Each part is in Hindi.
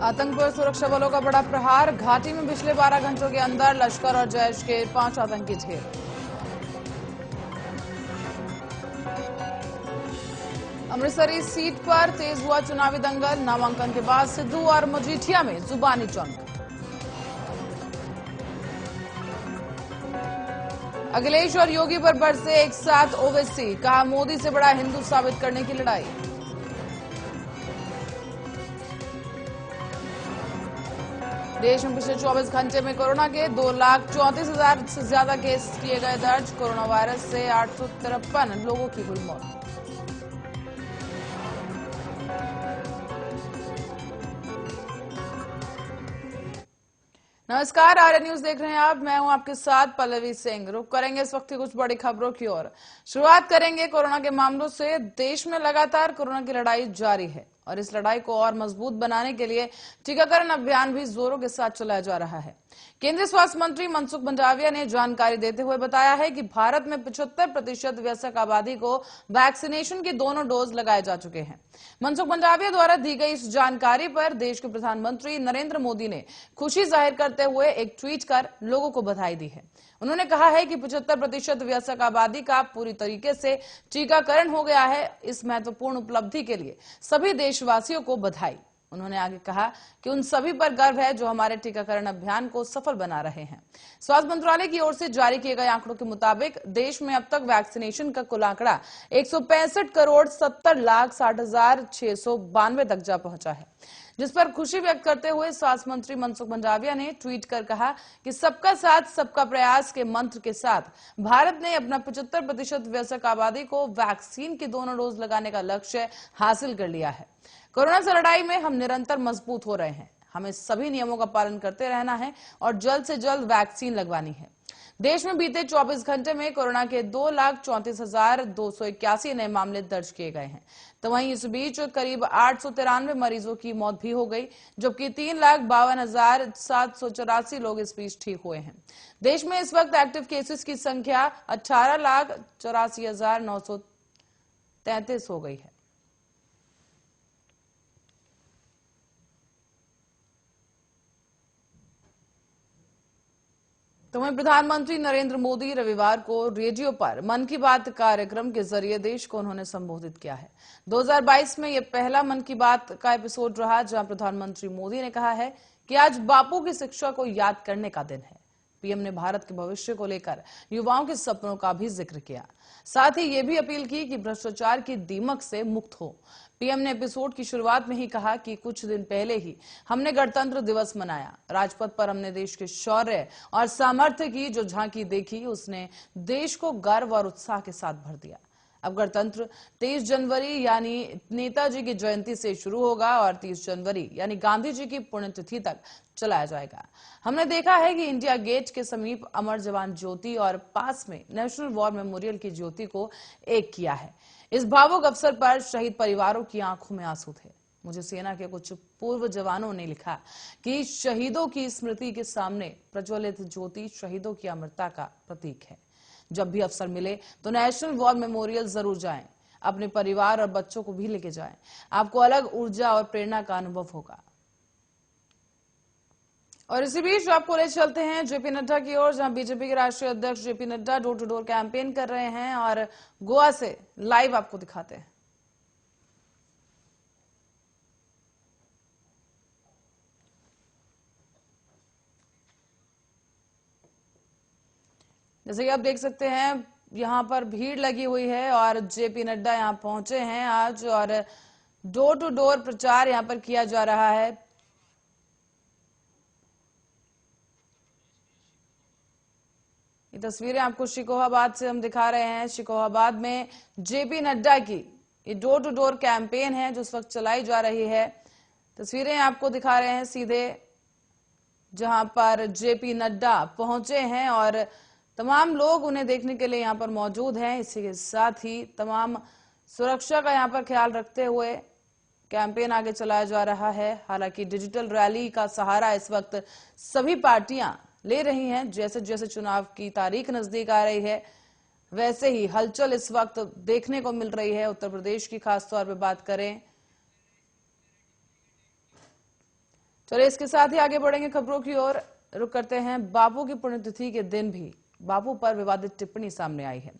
आतंक पर सुरक्षा बलों का बड़ा प्रहार। घाटी में पिछले 12 घंटों के अंदर लश्कर और जैश के 5 आतंकी ढेर। अमृतसरी सीट पर तेज हुआ चुनावी दंगल। नामांकन के बाद सिद्धू और मजीठिया में जुबानी जंग। अखिलेश और योगी पर बरसे एक साथ ओवैसी। कहा मोदी से बड़ा हिंदू साबित करने की लड़ाई। देश में पिछले 24 घंटे में कोरोना के 2,34,000 से ज्यादा केस किए गए दर्ज। कोरोना वायरस से 853 लोगों की हुई मौत। नमस्कार, आर्य न्यूज देख रहे हैं आप। मैं हूं आपके साथ पल्लवी सिंह। रुक करेंगे इस वक्त की कुछ बड़ी खबरों की ओर। शुरुआत करेंगे कोरोना के मामलों से। देश में लगातार कोरोना की लड़ाई जारी है और इस लड़ाई को और मजबूत बनाने के लिए टीकाकरण अभियान भी जोरों के साथ चलाया जा रहा है। केंद्रीय स्वास्थ्य मंत्री मनसुख मंडाविया ने जानकारी देते हुए बताया है कि भारत में 75% वयस्क आबादी को वैक्सीनेशन के दोनों डोज लगाए जा चुके हैं। मनसुख मंडाविया द्वारा दी गई इस जानकारी पर देश के प्रधानमंत्री नरेंद्र मोदी ने खुशी जाहिर करते हुए एक ट्वीट कर लोगों को बधाई दी है। उन्होंने कहा है कि 75% वयस्क आबादी का पूरी तरीके से टीकाकरण हो गया है। इस महत्वपूर्ण उपलब्धि के लिए सभी देशवासियों को बधाई। उन्होंने आगे कहा कि उन सभी पर गर्व है जो हमारे टीकाकरण अभियान को सफल बना रहे हैं। स्वास्थ्य मंत्रालय की ओर से जारी किए गए आंकड़ों के मुताबिक देश में अब तक वैक्सीनेशन का कुल आंकड़ा 165,70,60,692 तक जा पहुंचा है, जिस पर खुशी व्यक्त करते हुए स्वास्थ्य मंत्री मनसुख मंडाविया ने ट्वीट कर कहा कि सबका साथ सबका प्रयास के मंत्र के साथ भारत ने अपना 75% वयस्क आबादी को वैक्सीन के दोनों डोज लगाने का लक्ष्य हासिल कर लिया है। कोरोना से लड़ाई में हम निरंतर मजबूत हो रहे हैं। हमें सभी नियमों का पालन करते रहना है और जल्द से जल्द वैक्सीन लगवानी है। देश में बीते 24 घंटे में कोरोना के 2,34,281 नए मामले दर्ज किए गए हैं। तो वहीं इस बीच करीब 893 मरीजों की मौत भी हो गई, जबकि 3,52,784 लोग इस बीच ठीक हुए हैं। देश में इस वक्त एक्टिव केसेस की संख्या 18,84,933 हो गई है। तो वहीं प्रधानमंत्री नरेंद्र मोदी रविवार को रेडियो पर मन की बात कार्यक्रम के जरिए देश को उन्होंने संबोधित किया है। 2022 में यह पहला मन की बात का एपिसोड रहा जहां प्रधानमंत्री मोदी ने कहा है कि आज बापू की शिक्षा को याद करने का दिन है। पीएम ने भारत के भविष्य को लेकर युवाओं के सपनों का भी जिक्र किया। साथ ही ये भी अपील की कि भ्रष्टाचार की दीमक से मुक्त हो। पीएम ने एपिसोड की शुरुआत में ही कहा कि कुछ दिन पहले ही हमने गणतंत्र दिवस मनाया। राजपथ पर हमने देश के शौर्य और सामर्थ्य की जो झांकी देखी, उसने देश को गर्व और उत्साह के साथ भर दिया। अब गणतंत्र 23 जनवरी यानी नेताजी की जयंती से शुरू होगा और 30 जनवरी यानी गांधी जी की पुण्यतिथि तक चलाया जाएगा। हमने देखा है कि इंडिया गेट के समीप अमर जवान ज्योति और पास में नेशनल वॉर मेमोरियल की ज्योति को एक किया है। इस भावुक अवसर पर शहीद परिवारों की आंखों में आंसू थे। मुझे सेना के कुछ पूर्व जवानों ने लिखा कि शहीदों की स्मृति के सामने प्रज्वलित ज्योति शहीदों की अमरता का प्रतीक है। जब भी अवसर मिले तो नेशनल वॉर मेमोरियल जरूर जाएं। अपने परिवार और बच्चों को भी लेके जाएं। आपको अलग ऊर्जा और प्रेरणा का अनुभव होगा। और इसी बीच आपको ले चलते हैं जेपी नड्डा की ओर, जहां बीजेपी के राष्ट्रीय अध्यक्ष JP Nadda door to door campaign कर रहे हैं और गोवा से लाइव आपको दिखाते हैं। जैसे कि आप देख सकते हैं यहां पर भीड़ लगी हुई है और जेपी नड्डा यहां पहुंचे हैं आज और डोर टू डोर प्रचार यहां पर किया जा रहा है। ये तस्वीरें आपको शिकोहाबाद से हम दिखा रहे हैं। शिकोहाबाद में जेपी नड्डा की ये डोर टू डोर कैंपेन है जो इस वक्त चलाई जा रही है। तस्वीरें आपको दिखा रहे हैं सीधे जहां पर जेपी नड्डा पहुंचे हैं और तमाम लोग उन्हें देखने के लिए यहां पर मौजूद हैं। इसी के साथ ही तमाम सुरक्षा का यहां पर ख्याल रखते हुए कैंपेन आगे चलाया जा रहा है। हालांकि डिजिटल रैली का सहारा इस वक्त सभी पार्टियां ले रही हैं। जैसे जैसे चुनाव की तारीख नजदीक आ रही है वैसे ही हलचल इस वक्त देखने को मिल रही है। उत्तर प्रदेश की खासतौर पर बात करें चलिए इसके साथ ही आगे बढ़ेंगे खबरों की ओर। रुक करते हैं। बापू की पुण्यतिथि के दिन भी बापू पर विवादित टिप्पणी सामने आई है।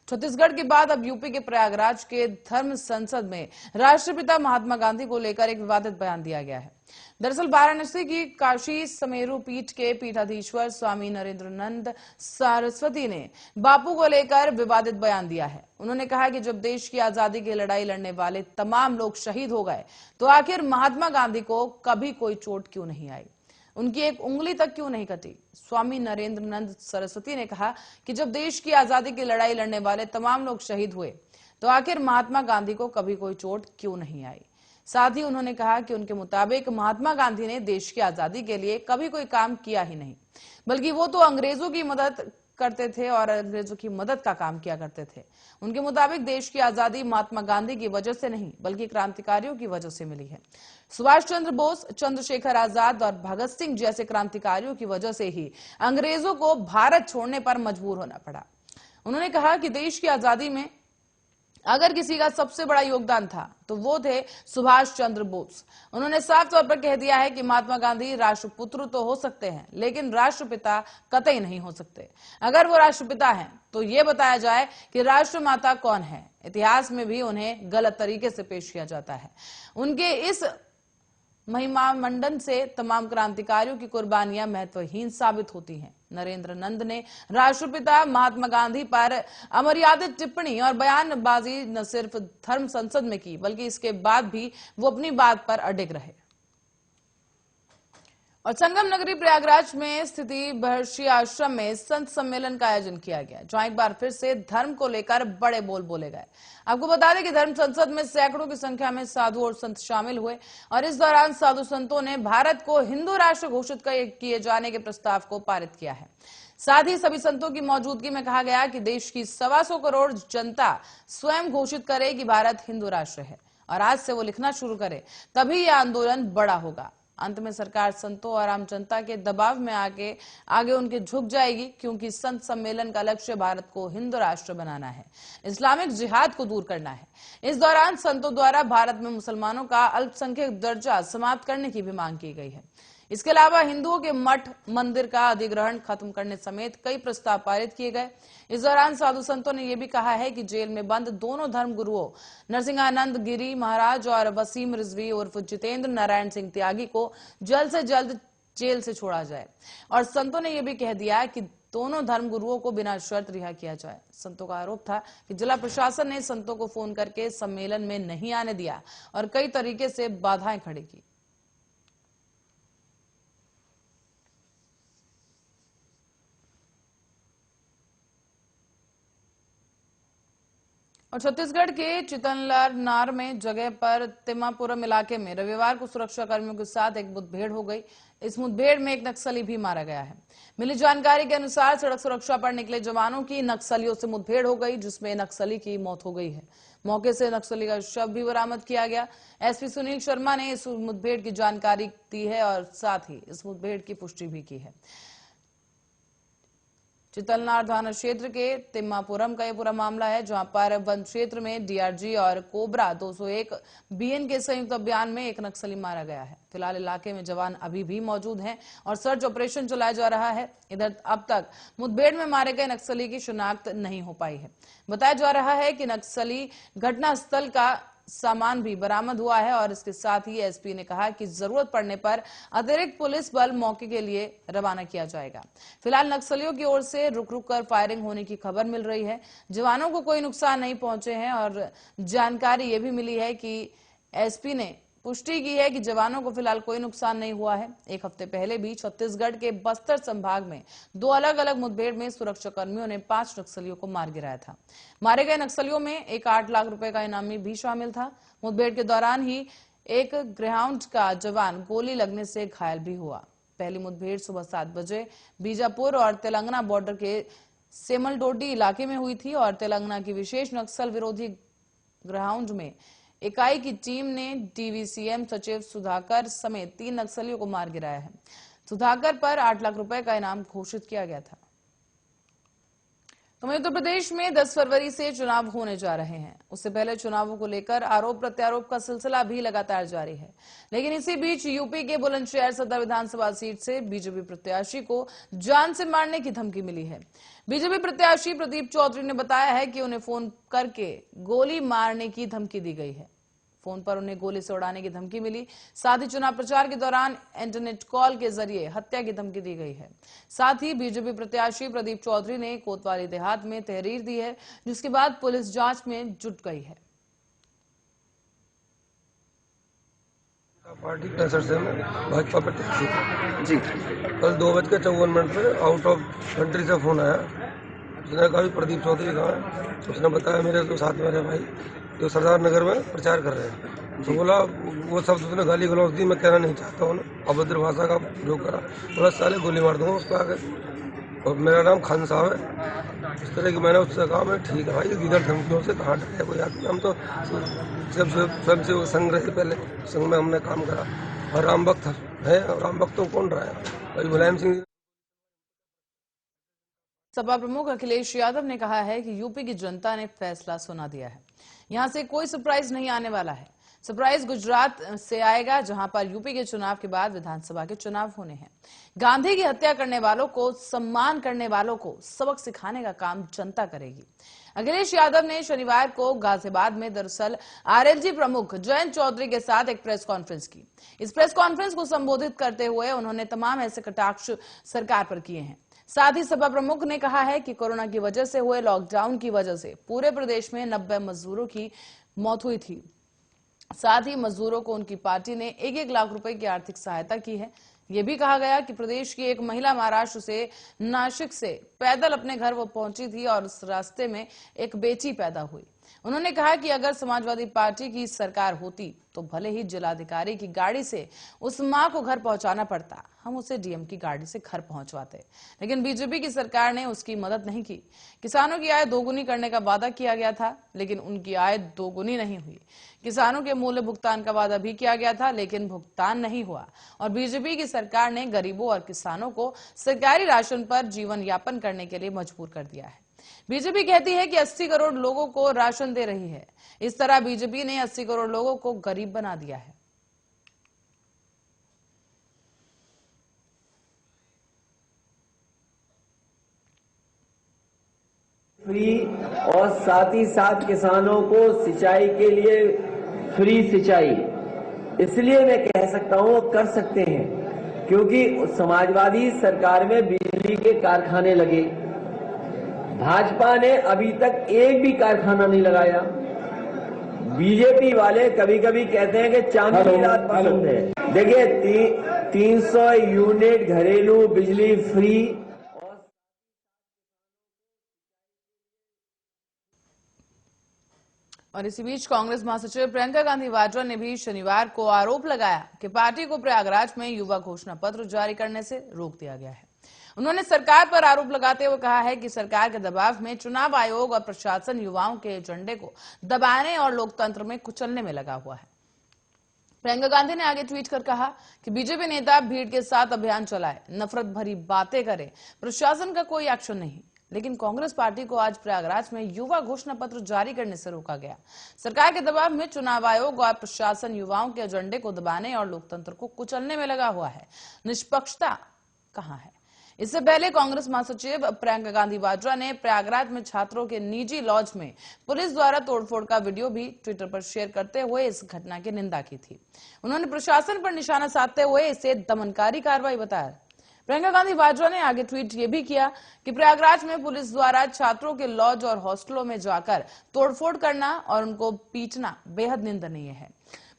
छत्तीसगढ़ के बाद अब यूपी के प्रयागराज के धर्म संसद में राष्ट्रपिता महात्मा गांधी को लेकर एक विवादित बयान दिया गया है। दरअसल वाराणसी की काशी समेरू पीठ के पीठाधीश्वर स्वामी नरेंद्रनंद सरस्वती ने बापू को लेकर विवादित बयान दिया है। उन्होंने कहा कि जब देश की आजादी की लड़ाई लड़ने वाले तमाम लोग शहीद हो गए तो आखिर महात्मा गांधी को कभी कोई चोट क्यों नहीं आई, उनकी एक उंगली तक क्यों नहीं कटी। स्वामी नरेंद्रनंद सरस्वती ने कहा कि जब देश की आजादी की लड़ाई लड़ने वाले तमाम लोग शहीद हुए तो आखिर महात्मा गांधी को कभी कोई चोट क्यों नहीं आई। साथ ही उन्होंने कहा कि उनके मुताबिक महात्मा गांधी ने देश की आजादी के लिए कभी कोई काम किया ही नहीं, बल्कि वो तो अंग्रेजों की मदद करते थे और अंग्रेजों की मदद का काम किया करते थे। उनके मुताबिक देश की आजादी महात्मा गांधी की वजह से नहीं बल्कि क्रांतिकारियों की वजह से मिली है। सुभाष चंद्र बोस, चंद्रशेखर आजाद और भगत सिंह जैसे क्रांतिकारियों की वजह से ही अंग्रेजों को भारत छोड़ने पर मजबूर होना पड़ा। उन्होंने कहा कि देश की आजादी में अगर किसी का सबसे बड़ा योगदान था तो वो थे सुभाष चंद्र बोस। उन्होंने साफ तौर पर कह दिया है कि महात्मा गांधी राष्ट्रपुत्र तो हो सकते हैं लेकिन राष्ट्रपिता कतई नहीं हो सकते। अगर वो राष्ट्रपिता हैं तो ये बताया जाए कि राष्ट्रमाता कौन है। इतिहास में भी उन्हें गलत तरीके से पेश किया जाता है। उनके इस महिमा मंडन से तमाम क्रांतिकारियों की कुर्बानियां महत्वहीन साबित होती हैं। नरेंद्र नंद ने राष्ट्रपिता महात्मा गांधी पर अमर्यादित टिप्पणी और बयानबाजी न सिर्फ धर्म संसद में की बल्कि इसके बाद भी वो अपनी बात पर अडिग रहे। और संगम नगरी प्रयागराज में स्थिति महर्षि आश्रम में संत सम्मेलन का आयोजन किया गया, जहां एक बार फिर से धर्म को लेकर बड़े बोल बोले गए। आपको बता दें कि धर्म संसद में सैकड़ों की संख्या में साधु और संत शामिल हुए और इस दौरान साधु संतों ने भारत को हिंदू राष्ट्र घोषित किए जाने के प्रस्ताव को पारित किया है। साथ ही सभी संतों की मौजूदगी में कहा गया कि देश की 125 करोड़ जनता स्वयं घोषित करे कि भारत हिंदू राष्ट्र है और आज से वो लिखना शुरू करे, तभी यह आंदोलन बड़ा होगा। अंत में सरकार संतों और आम जनता के दबाव में आगे उनके झुक जाएगी, क्योंकि संत सम्मेलन का लक्ष्य भारत को हिंदू राष्ट्र बनाना है, इस्लामिक जिहाद को दूर करना है। इस दौरान संतों द्वारा भारत में मुसलमानों का अल्पसंख्यक दर्जा समाप्त करने की भी मांग की गई है। इसके अलावा हिंदुओं के मठ मंदिर का अधिग्रहण खत्म करने समेत कई प्रस्ताव पारित किए गए। इस दौरान साधु संतों ने यह भी कहा है कि जेल में बंद दोनों धर्म गुरुओं नरसिंहानंद गिरी महाराज और वसीम रिजवी उर्फ जितेंद्र नारायण सिंह त्यागी को जल्द से जल्द जेल से छोड़ा जाए। और संतों ने यह भी कह दिया कि दोनों धर्म गुरुओं को बिना शर्त रिहा किया जाए। संतों का आरोप था कि जिला प्रशासन ने संतों को फोन करके सम्मेलन में नहीं आने दिया और कई तरीके से बाधाएं खड़ी की। और छत्तीसगढ़ के चितलनार में जगह पर तिम्मापुरम इलाके में रविवार को सुरक्षा कर्मियों के साथ एक मुठभेड़ हो गई। इस मुठभेड़ में एक नक्सली भी मारा गया है। मिली जानकारी के अनुसार सड़क सुरक्षा पर निकले जवानों की नक्सलियों से मुठभेड़ हो गई, जिसमें नक्सली की मौत हो गई है। मौके से नक्सली का शव भी बरामद किया गया। एसपी सुनील शर्मा ने इस मुठभेड़ की जानकारी दी है और साथ ही इस मुठभेड़ की पुष्टि भी की है। चितलनार थाना क्षेत्र के तिम्मापुरम का यह पूरा मामला है, जहां पर वन क्षेत्र में डीआरजी और कोबरा 201 बीएन के संयुक्त अभियान में एक नक्सली मारा गया है। फिलहाल इलाके में जवान अभी भी मौजूद हैं और सर्च ऑपरेशन चलाया जा रहा है। इधर अब तक मुठभेड़ में मारे गए नक्सली की शिनाख्त नहीं हो पाई है। बताया जा रहा है कि नक्सली घटनास्थल का सामान भी बरामद हुआ है और इसके साथ ही एसपी ने कहा कि जरूरत पड़ने पर अतिरिक्त पुलिस बल मौके के लिए रवाना किया जाएगा। फिलहाल नक्सलियों की ओर से रुक रुक कर फायरिंग होने की खबर मिल रही है। जवानों को कोई नुकसान नहीं पहुंचे हैं और जानकारी ये भी मिली है कि एसपी ने पुष्टि की है कि जवानों को फिलहाल कोई नुकसान नहीं हुआ है। एक हफ्ते पहले भी छत्तीसगढ़ के बस्तर संभाग में 2 अलग अलग मुठभेड़ में सुरक्षा कर्मियों ने 5 नक्सलियों को मार गिराया था। मारे गए नक्सलियों में एक 8 लाख रुपए का इनामी भी शामिल था। मुठभेड़ के दौरान ही एक ग्राउंड का जवान गोली लगने से घायल भी हुआ। पहली मुठभेड़ सुबह 7 बजे बीजापुर और तेलंगाना बॉर्डर के सेमलडोडी इलाके में हुई थी और तेलंगाना की विशेष नक्सल विरोधी ग्राउंड में इकाई की टीम ने डीवीसीएम सचिव सुधाकर समेत 3 नक्सलियों को मार गिराया है। सुधाकर पर 8 लाख रुपए का इनाम घोषित किया गया था। तो वहीं उत्तर प्रदेश में 10 फरवरी से चुनाव होने जा रहे हैं। उससे पहले चुनावों को लेकर आरोप प्रत्यारोप का सिलसिला भी लगातार जारी है। लेकिन इसी बीच यूपी के बुलंदशहर सदर विधानसभा सीट से बीजेपी प्रत्याशी को जान से मारने की धमकी मिली है। बीजेपी प्रत्याशी प्रदीप चौधरी ने बताया है कि उन्हें फोन करके गोली मारने की धमकी दी गई है। फोन पर उन्हें गोली से उड़ाने की धमकी मिली। साथ ही चुनाव प्रचार के दौरान इंटरनेट कॉल के जरिए हत्या की धमकी दी गई है। साथ ही बीजेपी प्रत्याशी प्रदीप चौधरी ने कोतवाली देहात में तहरीर दी है, जिसके बाद पुलिस जांच में जुट गई है। पार्टी 65 से मैं भाजपा प्रत्याशी जी। कल 2:54 पे आउट ऑफ कंट्री से फोन आया। उसने कहा प्रदीप चौधरी कहाँ है। उसने बताया मेरे तो साथ मेरे भाई जो सरदार नगर में प्रचार कर रहे हैं। तो बोला वो शब्द उसने गाली गलौज दी, मैं कहना नहीं चाहता हूँ, अभद्र भाषा का जो करा। बोला साले गोली मार दूंगा उसको आगे, और मेरा नाम खान साहब है। इस तरह की मैंने उससे कहा मैं ठीक है भाई, इधर धमकियों से कहाँ डरे कोई आदमी। हम तो स्वयं से संघ रहे, पहले संघ में हमने काम करा और राम भक्त है। और राम भक्तों कौन रहा है भाई, मुलायम सिंह। सपा प्रमुख अखिलेश यादव ने कहा है कि यूपी की जनता ने फैसला सुना दिया है। यहां से कोई सरप्राइज नहीं आने वाला है। सरप्राइज गुजरात से आएगा, जहां पर यूपी के चुनाव के बाद विधानसभा के चुनाव होने हैं। गांधी की हत्या करने वालों को सम्मान करने वालों को सबक सिखाने का काम जनता करेगी। अखिलेश यादव ने शनिवार को गाजियाबाद में दरअसल आरएलजी प्रमुख जयंत चौधरी के साथ एक प्रेस कॉन्फ्रेंस की। इस प्रेस कॉन्फ्रेंस को संबोधित करते हुए उन्होंने तमाम ऐसे कटाक्ष सरकार पर किए हैं। साथ ही सपा प्रमुख ने कहा है कि कोरोना की वजह से हुए लॉकडाउन की वजह से पूरे प्रदेश में 90 मजदूरों की मौत हुई थी। साथ ही मजदूरों को उनकी पार्टी ने 1-1 लाख रुपए की आर्थिक सहायता की है। यह भी कहा गया कि प्रदेश की एक महिला महाराष्ट्र से नासिक से पैदल अपने घर वो पहुंची थी और उस रास्ते में एक बेटी पैदा हुई। उन्होंने कहा कि अगर समाजवादी पार्टी की सरकार होती तो भले ही जिलाधिकारी की गाड़ी से उस मां को घर पहुंचाना पड़ता, हम उसे डीएम की गाड़ी से घर पहुंचवाते। लेकिन बीजेपी की सरकार ने उसकी मदद नहीं की। किसानों की आय दोगुनी करने का वादा किया गया था, लेकिन उनकी आय दोगुनी नहीं हुई। किसानों के मूल्य भुगतान का वादा भी किया गया था, लेकिन भुगतान नहीं हुआ। और बीजेपी की सरकार ने गरीबों और किसानों को सरकारी राशन पर जीवन यापन करने के लिए मजबूर कर दिया है। बीजेपी कहती है कि 80 करोड़ लोगों को राशन दे रही है। इस तरह बीजेपी ने 80 करोड़ लोगों को गरीब बना दिया है। फ्री और साथ ही साथ किसानों को सिंचाई के लिए फ्री सिंचाई, इसलिए मैं कह सकता हूं कर सकते हैं क्योंकि समाजवादी सरकार में बिजली के कारखाने लगे। भाजपा ने अभी तक एक भी कारखाना नहीं लगाया। बीजेपी वाले कभी कभी कहते हैं कि चांदी रात पसंद है। देखिए 300 यूनिट घरेलू बिजली फ्री। और इसी बीच कांग्रेस महासचिव प्रियंका गांधी वाड्रा ने भी शनिवार को आरोप लगाया कि पार्टी को प्रयागराज में युवा घोषणा पत्र जारी करने से रोक दिया गया है। उन्होंने सरकार पर आरोप लगाते हुए कहा है कि सरकार के दबाव में चुनाव आयोग और प्रशासन युवाओं के एजेंडे को दबाने और लोकतंत्र में कुचलने में लगा हुआ है। प्रियंका गांधी ने आगे ट्वीट कर कहा कि बीजेपी नेता भीड़ के साथ अभियान चलाए, नफरत भरी बातें करे, प्रशासन का कोई एक्शन नहीं। लेकिन कांग्रेस पार्टी को आज प्रयागराज में युवा घोषणा पत्र जारी करने से रोका गया। सरकार के दबाव में चुनाव आयोग और प्रशासन युवाओं के एजेंडे को दबाने और लोकतंत्र को कुचलने में लगा हुआ है। निष्पक्षता कहां है? इससे पहले कांग्रेस महासचिव प्रियंका गांधी वाड्रा ने प्रयागराज में छात्रों के निजी लॉज में पुलिस द्वारा तोड़फोड़ का वीडियो भी ट्विटर पर शेयर करते हुए इस घटना की निंदा की थी। उन्होंने प्रशासन पर निशाना साधते हुए इसे दमनकारी कार्रवाई बताया। प्रियंका गांधी वाड्रा ने आगे ट्वीट ये भी किया कि प्रयागराज में पुलिस द्वारा छात्रों के लॉज और हॉस्टलों में जाकर तोड़फोड़ करना और उनको पीटना बेहद निंदनीय है।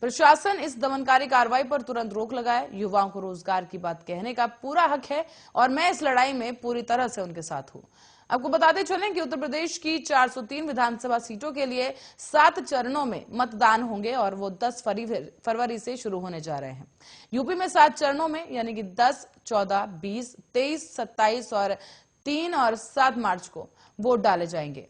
प्रशासन इस दमनकारी कार्रवाई पर तुरंत रोक लगाए। युवाओं को रोजगार की बात कहने का पूरा हक है और मैं इस लड़ाई में पूरी तरह से उनके साथ हूं। आपको बताते चलें कि उत्तर प्रदेश की 403 विधानसभा सीटों के लिए 7 चरणों में मतदान होंगे और वो 10 फरवरी से शुरू होने जा रहे हैं। यूपी में 7 चरणों में यानी कि 10, 14, 20, 23, 27 और 3 और 7 मार्च को वोट डाले जाएंगे,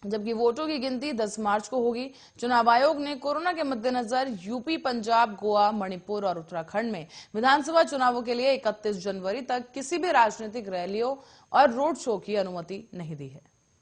जबकि वोटों की गिनती 10 मार्च को होगी। चुनाव आयोग ने कोरोना के मद्देनजर यूपी, पंजाब, गोवा, मणिपुर और उत्तराखंड में विधानसभा चुनावों के लिए 31 जनवरी तक किसी भी राजनीतिक रैलियों और रोड शो की अनुमति नहीं दी है।